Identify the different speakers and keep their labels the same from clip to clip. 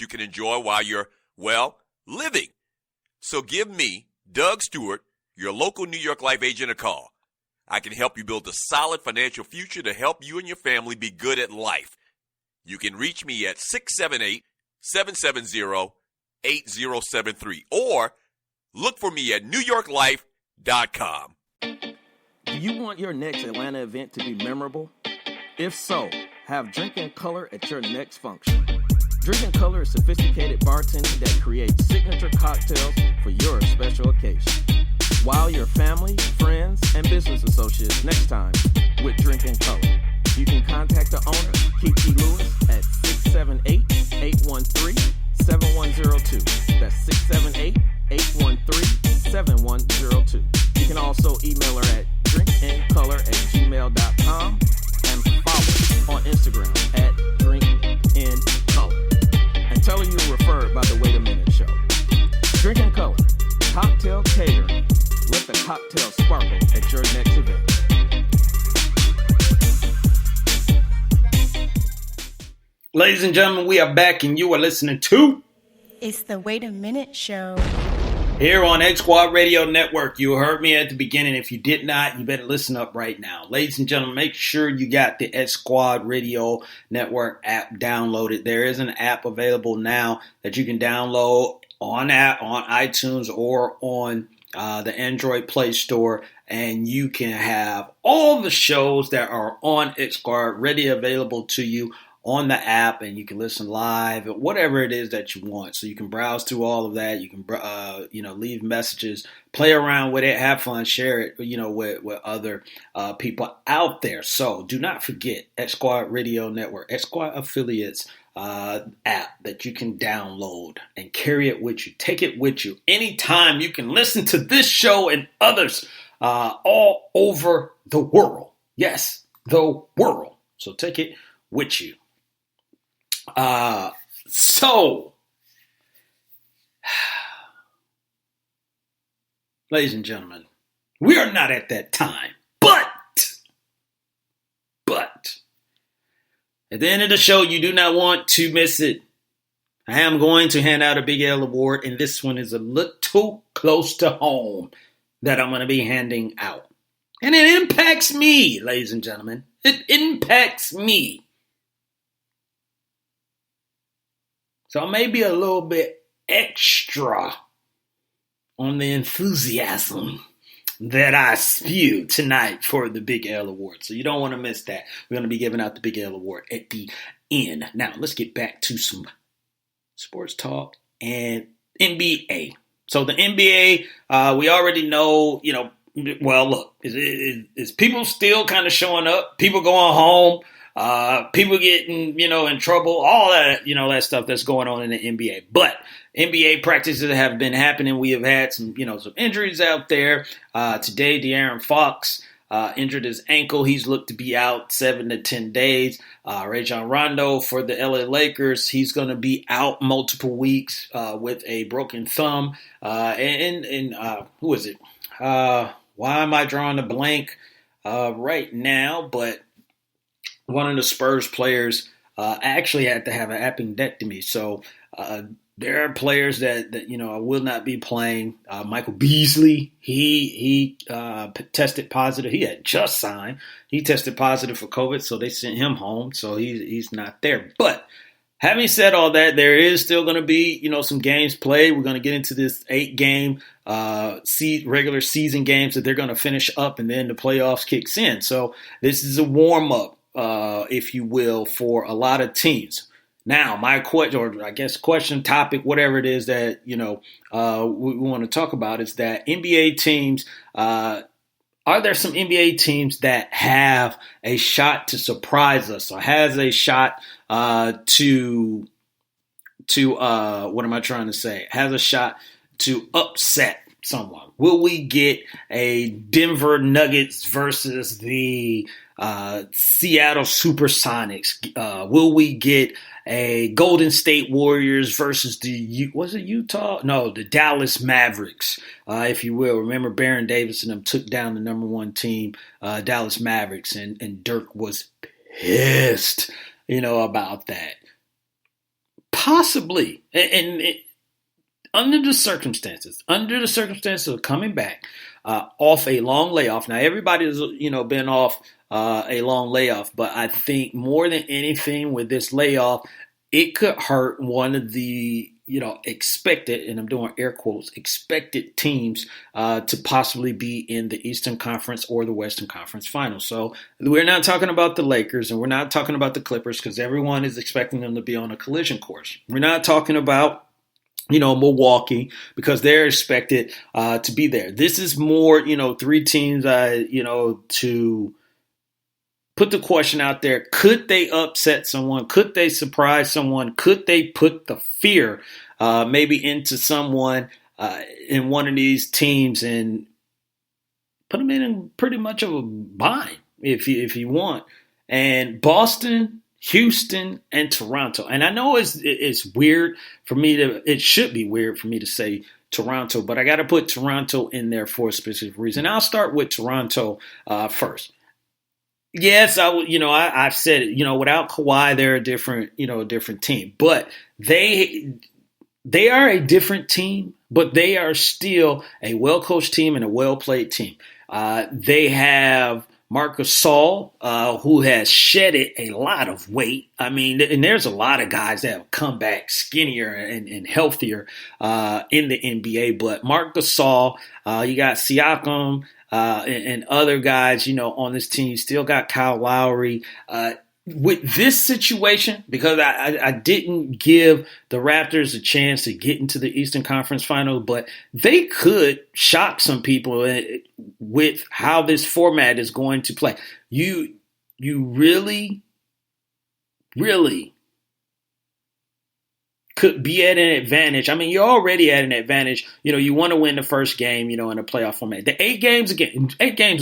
Speaker 1: you can enjoy while you're, well, living. So give me, Doug Stewart, your local New York Life agent, a call. I can help you build a solid financial future to help you and your family be good at life. You can reach me at 678-770-8073 or look for me at newyorklife.com.
Speaker 2: Do you want your next Atlanta event to be memorable? If so, have Drink in Color at your next function. Drink in Color is sophisticated bartending that creates signature cocktails for your special occasion. Wow your family, friends, and business associates next time with Drink in Color. You can contact the owner, Kiki Lewis, at 678-813-7102. That's 678-813-7102. You can also email her at drinkincolor@gmail.com and follow on Instagram at drinkincolor. And tell her you were referred by the Wait a Minute Show. Drink in Color, cocktail catering. Let the cocktail sparkle at your next event.
Speaker 3: Ladies and gentlemen, we are back and you are listening to
Speaker 4: It's the Wait a Minute Show.
Speaker 3: Here on X Squad Radio Network. You heard me at the beginning. If you did not, you better listen up right now. Ladies and gentlemen, make sure you got the X Squad Radio Network app downloaded. There is an app available now that you can download on iTunes or on the Android Play Store, and you can have all the shows that are on X Squad ready available to you on the app, and you can listen live, whatever it is that you want. So you can browse through all of that. You can, leave messages, play around with it, have fun, share it, with other people out there. So do not forget X Squad Radio Network, X Squad affiliates app that you can download and carry it with you. Take it with you anytime. You can listen to this show and others all over the world. Yes, the world. So take it with you. Ladies and gentlemen, we are not at that time, but at the end of the show, you do not want to miss it. I am going to hand out a Big L award, and this one is a little close to home that I'm going to be handing out. And it impacts me, ladies and gentlemen. It impacts me. So maybe a little bit extra on the enthusiasm that I spew tonight for the Big L Award. So you don't want to miss that. We're going to be giving out the Big L Award at the end. Now, let's get back to some sports talk and NBA. So the NBA, we already know, well, look, is people still kind of showing up? People going home? People getting, in trouble, all that, that stuff that's going on in the NBA. But NBA practices have been happening. We have had some injuries out there. Today, De'Aaron Fox injured his ankle. He's looked to be out 7 to 10 days. Rajon Rondo for the LA Lakers, he's going to be out multiple weeks with a broken thumb. And who is it? Why am I drawing a blank right now? But one of the Spurs players actually had to have an appendectomy. So there are players that I will not be playing. Michael Beasley, he tested positive. He had just signed. He tested positive for COVID, so they sent him home. So he's not there. But having said all that, there is still going to be some games played. We're going to get into this 8-game regular season games that they're going to finish up, and then the playoffs kicks in. So this is a warm up. If you will, for a lot of teams. Now, my question, topic, whatever it is that, we want to talk about is that NBA teams, are there some NBA teams that have a shot to surprise us or has a shot to what am I trying to say? Has a shot to upset someone? Will we get a Denver Nuggets versus the Seattle Supersonics? Will we get a Golden State Warriors versus Utah? No, the Dallas Mavericks, if you will. Remember, Baron Davis and them took down the number one team, Dallas Mavericks, and Dirk was pissed, about that. possibly, under the circumstances of coming back off a long layoff. Now, everybody's, been off a long layoff, but I think more than anything with this layoff, it could hurt one of the, expected, and I'm doing air quotes, expected teams to possibly be in the Eastern Conference or the Western Conference Finals. So we're not talking about the Lakers and we're not talking about the Clippers because everyone is expecting them to be on a collision course. We're not talking about Milwaukee, because they're expected to be there. This is more, three teams, to put the question out there. Could they upset someone? Could they surprise someone? Could they put the fear maybe into someone in one of these teams and put them in pretty much of a bind if you want? And Boston, Houston, and Toronto. And I know it's weird for me it should be weird for me to say Toronto, but I got to put Toronto in there for a specific reason. I'll start with Toronto first. Yes, I've said it, without Kawhi, they're a different team, but they are a different team, but they are still a well-coached team and a well-played team. They have Marc Gasol, who has shedded a lot of weight. I mean, and there's a lot of guys that have come back skinnier and healthier in the NBA. But Marc Gasol, you got Siakam and other guys, on this team. You still got Kyle Lowry. With this situation, because I didn't give the Raptors a chance to get into the Eastern Conference Finals, but they could shock some people with how this format is going to play. You really, really could be at an advantage. I mean, you're already at an advantage. You want to win the first game, in a playoff format. The 8 games is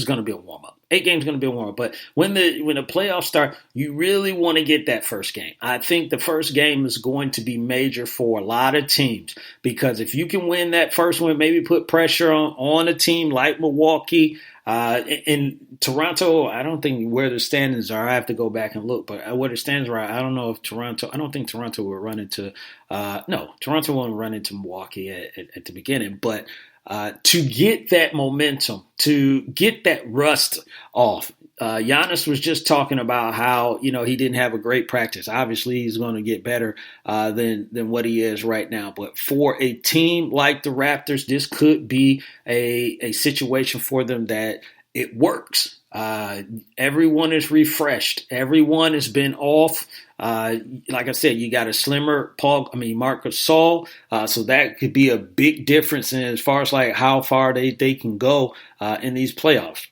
Speaker 3: going to be a warm-up. 8 games is going to be a warm-up. But when the playoffs start, you really want to get that first game. I think the first game is going to be major for a lot of teams, because if you can win that first one, maybe put pressure on a team like Milwaukee. In Toronto, I don't think where the standings are. I have to go back and look, but where the standings are, I don't know if Toronto. I don't think Toronto will run into. Toronto won't run into Milwaukee at the beginning. But to get that momentum, to get that rust off. Giannis was just talking about how, he didn't have a great practice. Obviously, he's going to get better than what he is right now. But for a team like the Raptors, this could be a situation for them that it works. Everyone is refreshed. Everyone has been off. Like I said, you got a slimmer Marc Gasol. So that could be a big difference in as far as like how far they can go in these playoffs.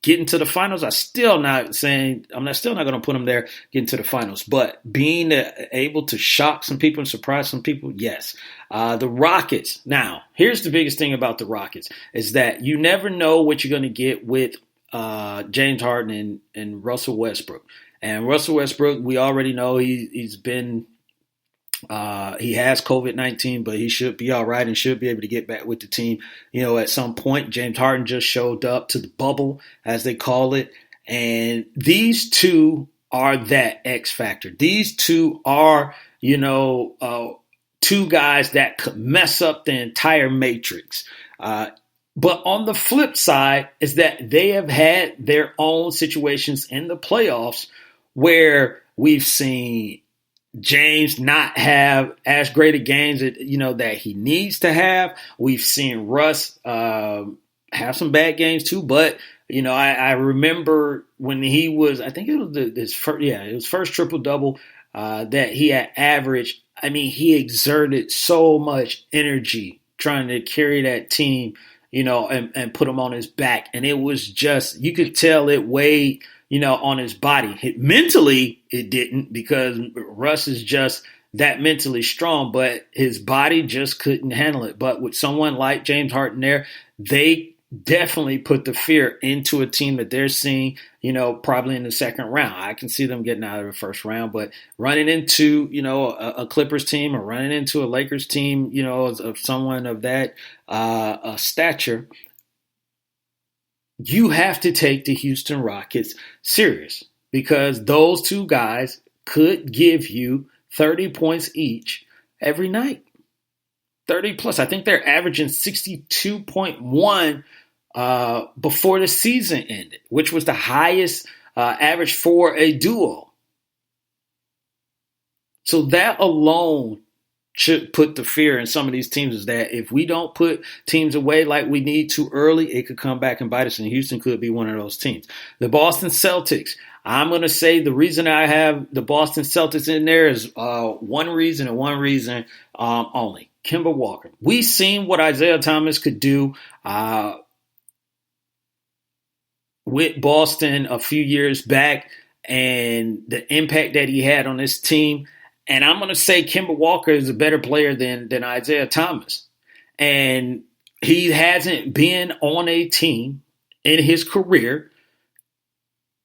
Speaker 3: Getting to the finals, I'm still not going to put them there getting to the finals. But being able to shock some people and surprise some people, yes. The Rockets. Now, here's the biggest thing about the Rockets is that you never know what you're going to get with James Harden and Russell Westbrook. And Russell Westbrook, we already know he's been he has COVID-19, but he should be all right and should be able to get back with the team, at some point. James Harden just showed up to the bubble, as they call it. And these two are that X factor. These two are, two guys that could mess up the entire matrix. But on the flip side is that they have had their own situations in the playoffs where we've seen James not have as great a games that he needs to have. We've seen Russ have some bad games too, but I remember when he was, I think it was his first triple double that he had averaged. I mean, he exerted so much energy trying to carry that team, and put him on his back, and it was just, you could tell it weighed on his body. Mentally, it didn't, because Russ is just that mentally strong, but his body just couldn't handle it. But with someone like James Harden there, they definitely put the fear into a team that they're seeing, probably in the second round. I can see them getting out of the first round, but running into, a Clippers team or running into a Lakers team, of someone of that stature, you have to take the Houston Rockets serious, because those two guys could give you 30 points each every night. 30 plus. I think they're averaging 62.1 before the season ended, which was the highest average for a duo. So that alone should put the fear in some of these teams, is that if we don't put teams away like we need to early, it could come back and bite us, and Houston could be one of those teams. The Boston Celtics, I'm going to say the reason I have the Boston Celtics in there is one reason and one reason only. Kemba Walker. We've seen what Isaiah Thomas could do with Boston a few years back and the impact that he had on this team. And I'm going to say Kemba Walker is a better player than Isaiah Thomas. And he hasn't been on a team in his career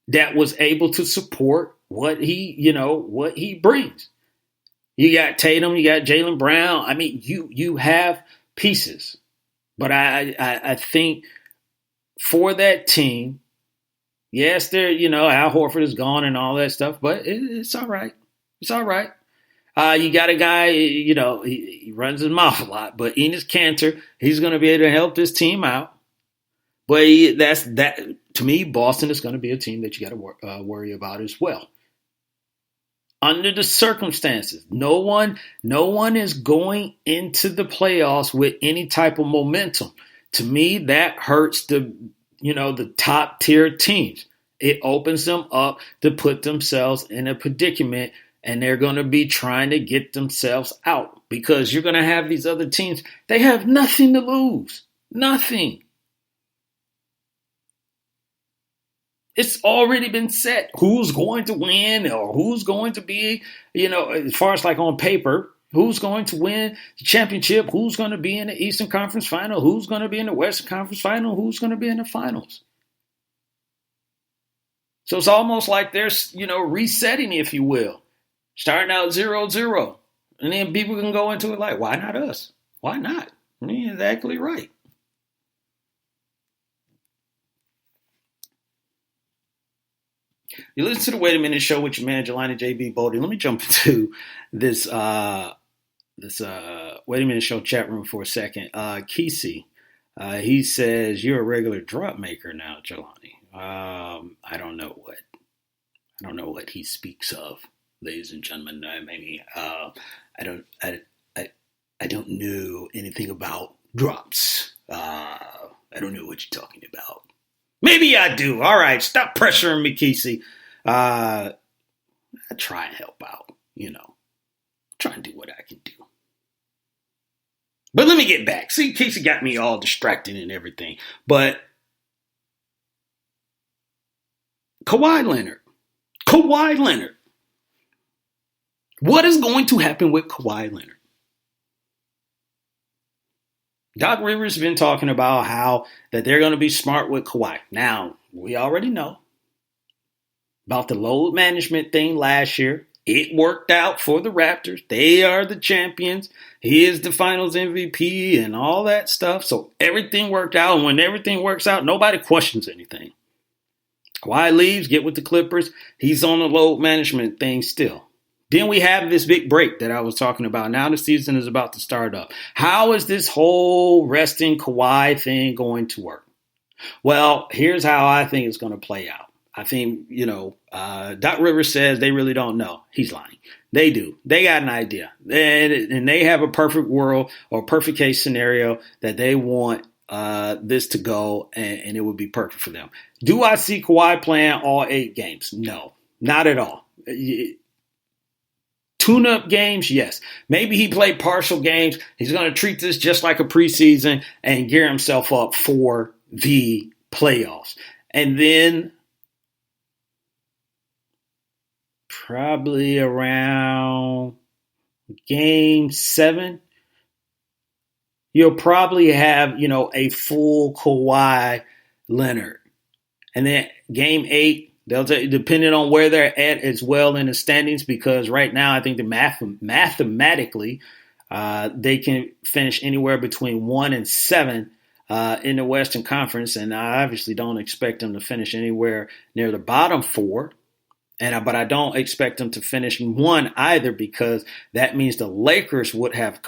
Speaker 3: that was able to support what he brings. You got Tatum, you got Jaylen Brown. I mean, you have pieces. But I think for that team, yes, Al Horford is gone and all that stuff, but it's all right. It's all right. You got a guy, he runs his mouth a lot, but Enes Kanter, he's going to be able to help this team out. But to me, Boston is going to be a team that you got to worry about as well. Under the circumstances, no one is going into the playoffs with any type of momentum. To me, that hurts the top tier teams. It opens them up to put themselves in a predicament, and they're going to be trying to get themselves out, because you're going to have these other teams. They have nothing to lose. Nothing. It's already been set who's going to win, or who's going to be, as far as like on paper, who's going to win the championship, who's going to be in the Eastern Conference Final, who's going to be in the Western Conference Final, who's going to be in the finals. So it's almost like they're, resetting, if you will, starting out 0-0. And then people can go into it like, why not us? Why not? You're exactly right. You listen to the Wait a Minute show with your man, Jelani J.B. Bodie. Let me jump into this Wait a Minute show chat room for a second. Kesey, he says, you're a regular drop maker now, Jelani. I don't know what he speaks of, ladies and gentlemen. I don't know anything about drops. I don't know what you're talking about. Maybe I do. All right, stop pressuring me, Kesey. I try and help out, try and do what I can do. But let me get back. See, Kesey got me all distracted and everything. But Kawhi Leonard. What is going to happen with Kawhi Leonard? Doc Rivers has been talking about how that they're going to be smart with Kawhi. Now, we already know about the load management thing last year. It worked out for the Raptors. They are the champions. He is the finals MVP and all that stuff. So everything worked out. And when everything works out, nobody questions anything. Kawhi leaves, get with the Clippers. He's on the load management thing still. Then we have this big break that I was talking about. Now the season is about to start up. How is this whole resting Kawhi thing going to work? Well, here's how I think it's going to play out. I think, Doc Rivers says they really don't know. He's lying. They do. They got an idea. And they have a perfect world or perfect case scenario that they want this to go, and it would be perfect for them. Do I see Kawhi playing all 8 games? No, not at all. Tune-up games, yes. Maybe he played partial games. He's going to treat this just like a preseason and gear himself up for the playoffs. And then probably around game 7, you'll probably have, a full Kawhi Leonard. And then game 8, they'll depending on where they're at as well in the standings, because right now I think that mathematically they can finish anywhere between 1 and 7 in the Western Conference, and I obviously don't expect them to finish anywhere near the bottom 4. But I don't expect them to finish one either, because that means the Lakers would have